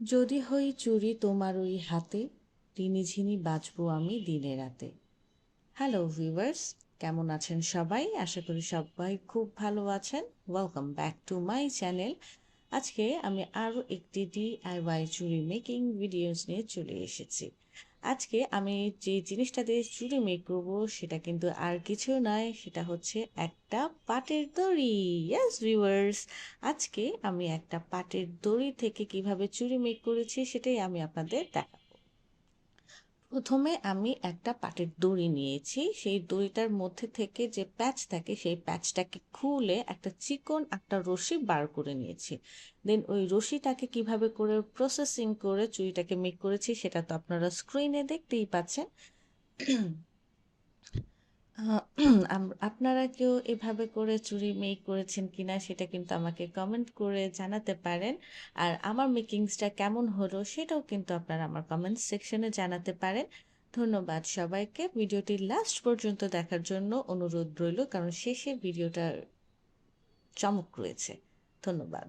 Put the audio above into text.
যদি হই চুরি তোমার ওই হাতে, রিনিঝিনি বাজবো আমি দিনে রাতে। হ্যালো ভিউয়ার্স, কেমন আছেন সবাই? আশা করি সবাই খুব ভালো আছেন। Welcome back to my channel. আজকে আমি আরও একটি ডিআইওয়াই চুড়ি মেকিং ভিডিওস নিয়ে চলে এসেছি। আজকে আমি যে জিনিসটা দিয়ে চুড়ি মেক করবো সেটা কিন্তু আর কিছু নয়, সেটা হচ্ছে একটা পাটের দড়ি। ইয়েস ভিউয়ার্স, আজকে আমি একটা পাটের দড়ি থেকে কিভাবে চুড়ি মেক করেছি সেটাই আমি আপনাদের দেখাবো। প্রথমে আমি একটা পাটের দড়ি নিয়েছি, সেই দড়িটার মধ্যে থেকে যে প্যাচ থাকে সেই প্যাচটাকে খুলে একটা চিকন একটা রশি বার করে নিয়েছি। দেন ওই রশিটাকে কিভাবে করে প্রসেসিং করে চুড়িটাকে মেক করেছি সেটা তো আপনারা স্ক্রিনে দেখতেই পাচ্ছেন। আপনারা কেউ এভাবে করে চুড়ি মেক করেছেন কিনা সেটা কিন্তু আমাকে কমেন্ট করে জানাতে পারেন। আর আমার মেকিংসটা কেমন হলো সেটাও কিন্তু আপনারা আমার কমেন্ট সেকশনে জানাতে পারেন। ধন্যবাদ সবাইকে ভিডিওটি লাস্ট পর্যন্ত দেখার জন্য অনুরোধ রইল, কারণ শেষে ভিডিওটা চমক রয়েছে। ধন্যবাদ।